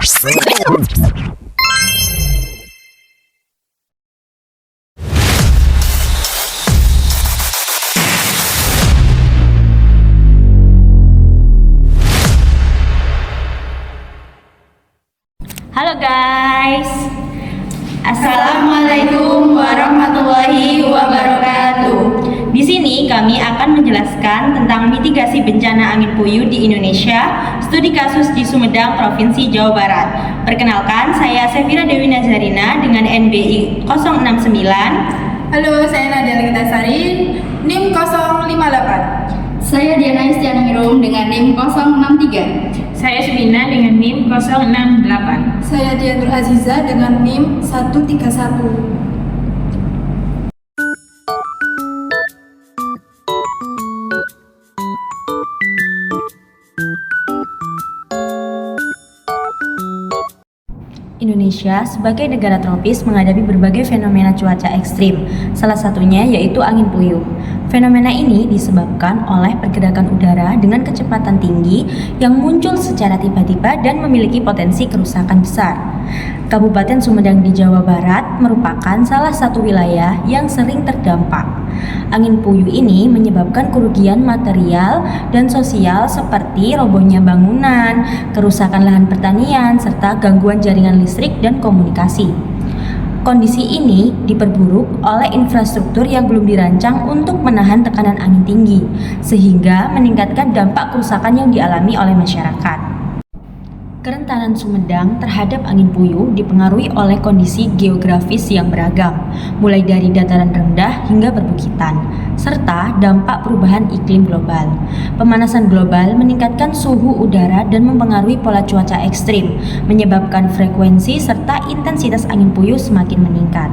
Halo guys, Assalamualaikum warahmatullahi wabarakatuh. di sini kami akan menjelaskan tentang mitigasi bencana angin puyuh di Indonesia, studi kasus di Sumedang, Provinsi Jawa Barat. Perkenalkan, saya Sefira Dewi Nazarina dengan NBI 069. Halo, saya Nadia Likitasari, NIM 058. Saya Diana Istianingrum dengan NIM 063. Saya Subina dengan NIM 068. Saya Dian Aziza dengan NIM 131. Indonesia sebagai negara tropis menghadapi berbagai fenomena cuaca ekstrim, salah satunya yaitu angin puyuh. Fenomena ini disebabkan oleh pergerakan udara dengan kecepatan tinggi yang muncul secara tiba-tiba dan memiliki potensi kerusakan besar. Kabupaten Sumedang di Jawa Barat merupakan salah satu wilayah yang sering terdampak. Angin puyuh ini menyebabkan kerugian material dan sosial seperti robohnya bangunan, kerusakan lahan pertanian, serta gangguan jaringan listrik dan komunikasi. Kondisi ini diperburuk oleh infrastruktur yang belum dirancang untuk menahan tekanan angin tinggi, sehingga meningkatkan dampak kerusakan yang dialami oleh masyarakat. Kerentanan Sumedang terhadap angin puyuh dipengaruhi oleh kondisi geografis yang beragam, mulai dari dataran rendah hingga perbukitan, serta dampak perubahan iklim global. Pemanasan global meningkatkan suhu udara dan mempengaruhi pola cuaca ekstrim, menyebabkan frekuensi serta intensitas angin puyuh semakin meningkat.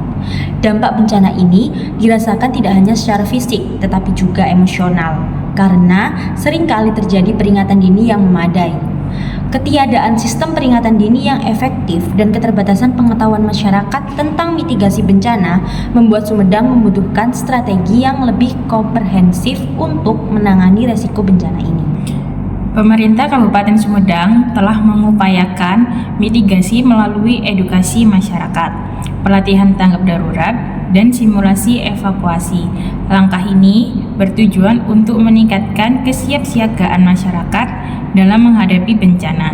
Dampak bencana ini dirasakan tidak hanya secara fisik, tetapi juga emosional, karena seringkali terjadi peringatan dini yang memadai. Ketiadaan sistem peringatan dini yang efektif dan keterbatasan pengetahuan masyarakat tentang mitigasi bencana membuat Sumedang membutuhkan strategi yang lebih komprehensif untuk menangani resiko bencana ini. Pemerintah Kabupaten Sumedang telah mengupayakan mitigasi melalui edukasi masyarakat, pelatihan tanggap darurat, dan simulasi evakuasi. Langkah ini bertujuan untuk meningkatkan kesiapsiagaan masyarakat dalam menghadapi bencana.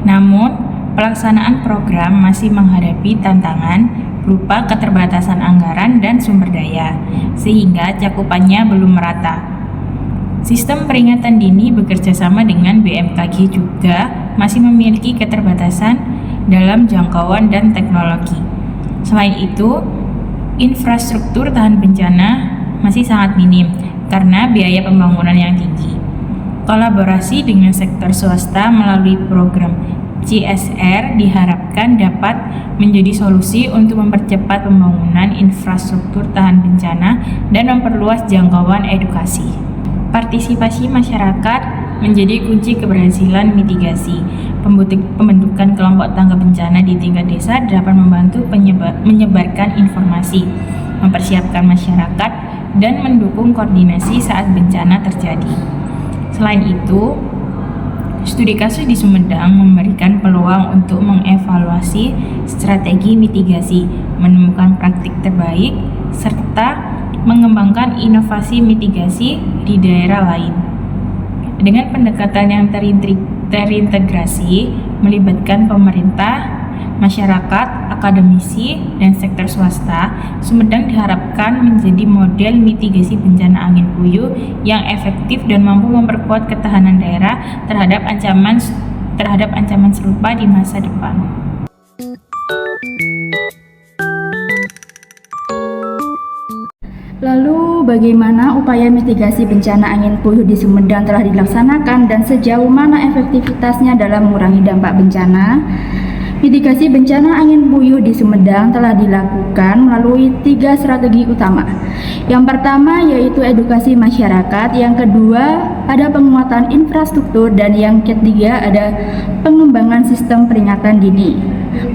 Namun, pelaksanaan program masih menghadapi tantangan berupa keterbatasan anggaran dan sumber daya, sehingga cakupannya belum merata. Sistem peringatan dini bekerja sama dengan BMKG juga masih memiliki keterbatasan dalam jangkauan dan teknologi. Selain itu, infrastruktur tahan bencana masih sangat minim karena biaya pembangunan yang tinggi. Kolaborasi dengan sektor swasta melalui program CSR diharapkan dapat menjadi solusi untuk mempercepat pembangunan infrastruktur tahan bencana dan memperluas jangkauan edukasi. Partisipasi masyarakat menjadi kunci keberhasilan mitigasi. Pembentukan kelompok tanggap bencana di tingkat desa dapat membantu menyebarkan informasi, mempersiapkan masyarakat, dan mendukung koordinasi saat bencana terjadi. Selain itu, studi kasus di Sumedang memberikan peluang untuk mengevaluasi strategi mitigasi, menemukan praktik terbaik, serta mengembangkan inovasi mitigasi di daerah lain. Dengan pendekatan yang terintegrasi, melibatkan pemerintah, masyarakat, akademisi, dan sektor swasta, Sumedang diharapkan menjadi model mitigasi bencana angin puyuh yang efektif dan mampu memperkuat ketahanan daerah terhadap ancaman serupa di masa depan. Lalu bagaimana upaya mitigasi bencana angin puyuh di Sumedang telah dilaksanakan dan sejauh mana efektivitasnya dalam mengurangi dampak bencana? Mitigasi bencana angin puyuh di Sumedang telah dilakukan melalui 3 strategi utama. Yang pertama yaitu edukasi masyarakat, yang kedua ada penguatan infrastruktur, dan yang ketiga ada pengembangan sistem peringatan dini.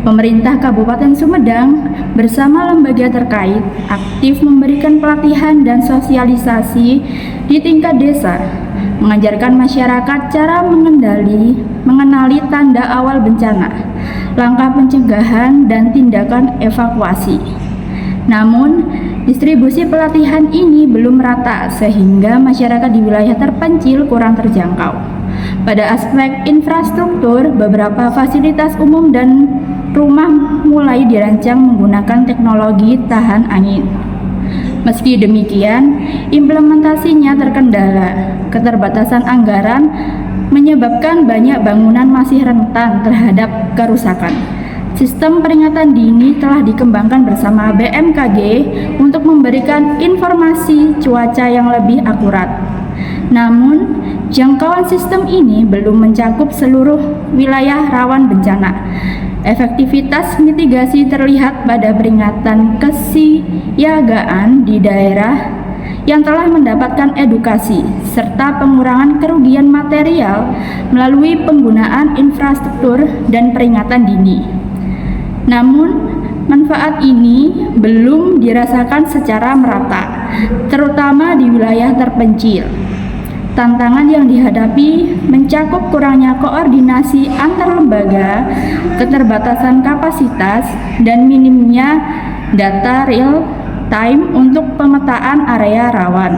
Pemerintah Kabupaten Sumedang bersama lembaga terkait aktif memberikan pelatihan dan sosialisasi di tingkat desa mengajarkan masyarakat cara mengenali tanda awal bencana, langkah pencegahan, dan tindakan evakuasi. Namun, distribusi pelatihan ini belum merata sehingga masyarakat di wilayah terpencil kurang terjangkau. Pada aspek infrastruktur, beberapa fasilitas umum dan rumah mulai dirancang menggunakan teknologi tahan angin. Meski demikian, implementasinya terkendala. Keterbatasan anggaran menyebabkan banyak bangunan masih rentan terhadap kerusakan. Sistem peringatan dini telah dikembangkan bersama BMKG untuk memberikan informasi cuaca yang lebih akurat. Namun, jangkauan sistem ini belum mencakup seluruh wilayah rawan bencana. Efektivitas mitigasi terlihat pada peringatan kesiagaan di daerah yang telah mendapatkan edukasi serta pengurangan kerugian material melalui penggunaan infrastruktur dan peringatan dini. Namun, manfaat ini belum dirasakan secara merata, terutama di wilayah terpencil. Tantangan yang dihadapi mencakup kurangnya koordinasi antar lembaga, keterbatasan kapasitas, dan minimnya data real time untuk pemetaan area rawan.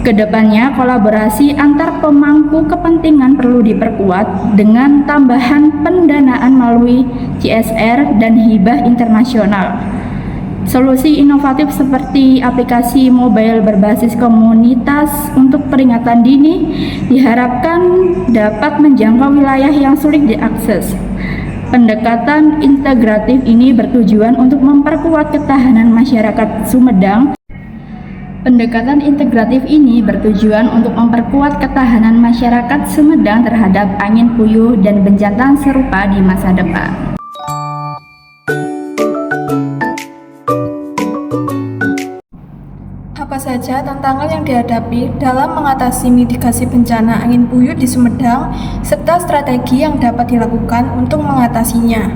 Kedepannya, kolaborasi antar pemangku kepentingan perlu diperkuat dengan tambahan pendanaan melalui CSR dan hibah internasional. Solusi inovatif seperti aplikasi mobile berbasis komunitas untuk peringatan dini diharapkan dapat menjangkau wilayah yang sulit diakses. Pendekatan integratif ini bertujuan untuk memperkuat ketahanan masyarakat Sumedang. Pendekatan integratif ini bertujuan untuk memperkuat ketahanan masyarakat Sumedang terhadap angin puyuh dan bencana serupa di masa depan. Apa saja tantangan yang dihadapi dalam mengatasi mitigasi bencana angin puyuh di Sumedang serta strategi yang dapat dilakukan untuk mengatasinya.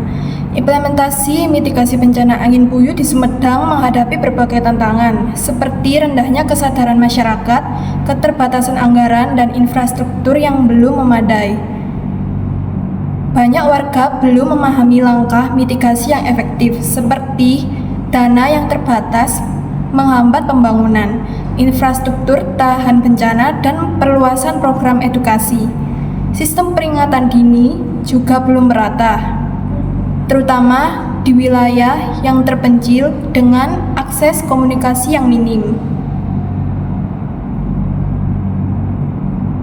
Implementasi mitigasi bencana angin puyuh di Sumedang menghadapi berbagai tantangan seperti rendahnya kesadaran masyarakat, keterbatasan anggaran, dan infrastruktur yang belum memadai. Banyak warga belum memahami langkah mitigasi yang efektif seperti dana yang terbatas, menghambat pembangunan, infrastruktur tahan bencana, dan perluasan program edukasi. Sistem peringatan dini juga belum merata, terutama di wilayah yang terpencil dengan akses komunikasi yang minim.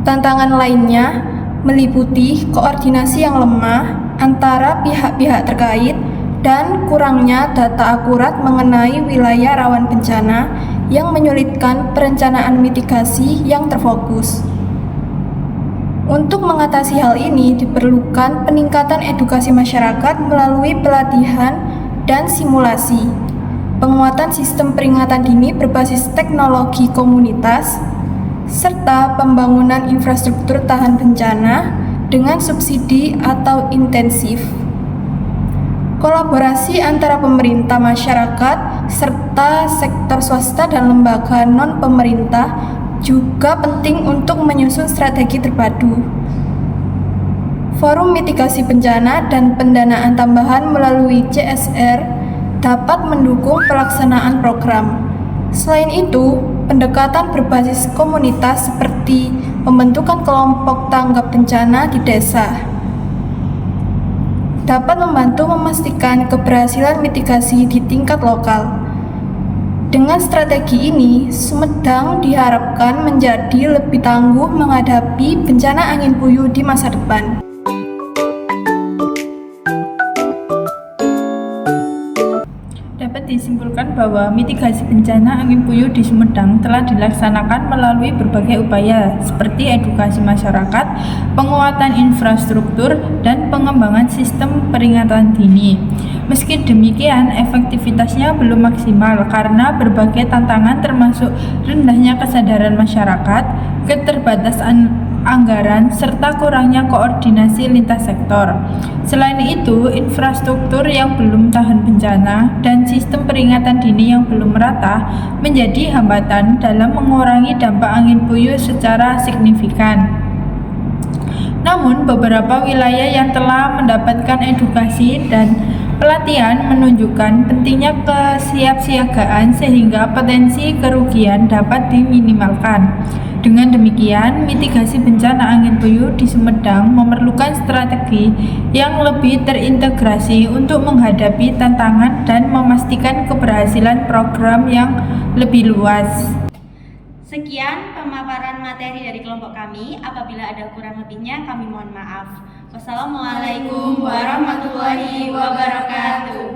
Tantangan lainnya meliputi koordinasi yang lemah antara pihak-pihak terkait dan kurangnya data akurat mengenai wilayah rawan bencana yang menyulitkan perencanaan mitigasi yang terfokus. Untuk mengatasi hal ini diperlukan peningkatan edukasi masyarakat melalui pelatihan dan simulasi, penguatan sistem peringatan dini berbasis teknologi komunitas, serta pembangunan infrastruktur tahan bencana dengan subsidi atau intensif. Kolaborasi antara pemerintah, masyarakat, serta sektor swasta dan lembaga non-pemerintah juga penting untuk menyusun strategi terpadu. Forum mitigasi bencana dan pendanaan tambahan melalui CSR dapat mendukung pelaksanaan program. Selain itu, pendekatan berbasis komunitas seperti pembentukan kelompok tanggap bencana di desa dapat membantu memastikan keberhasilan mitigasi di tingkat lokal. Dengan strategi ini, Sumedang diharapkan menjadi lebih tangguh menghadapi bencana angin puyuh di masa depan. Dapat disimpulkan bahwa mitigasi bencana angin puyuh di Sumedang telah dilaksanakan melalui berbagai upaya seperti edukasi masyarakat, penguatan infrastruktur, dan pengembangan sistem peringatan dini. Meski demikian, efektivitasnya belum maksimal karena berbagai tantangan termasuk rendahnya kesadaran masyarakat, keterbatasan anggaran, serta kurangnya koordinasi lintas sektor. Selain itu, infrastruktur yang belum tahan bencana dan sistem peringatan dini yang belum merata menjadi hambatan dalam mengurangi dampak angin puyuh secara signifikan. Namun, beberapa wilayah yang telah mendapatkan edukasi dan pelatihan menunjukkan pentingnya kesiapsiagaan sehingga potensi kerugian dapat diminimalkan. Dengan demikian, mitigasi bencana angin puyuh di Sumedang memerlukan strategi yang lebih terintegrasi untuk menghadapi tantangan dan memastikan keberhasilan program yang lebih luas. Sekian pemaparan materi dari kelompok kami. Apabila ada kurang lebihnya, kami mohon maaf. Wassalamualaikum warahmatullahi wabarakatuh.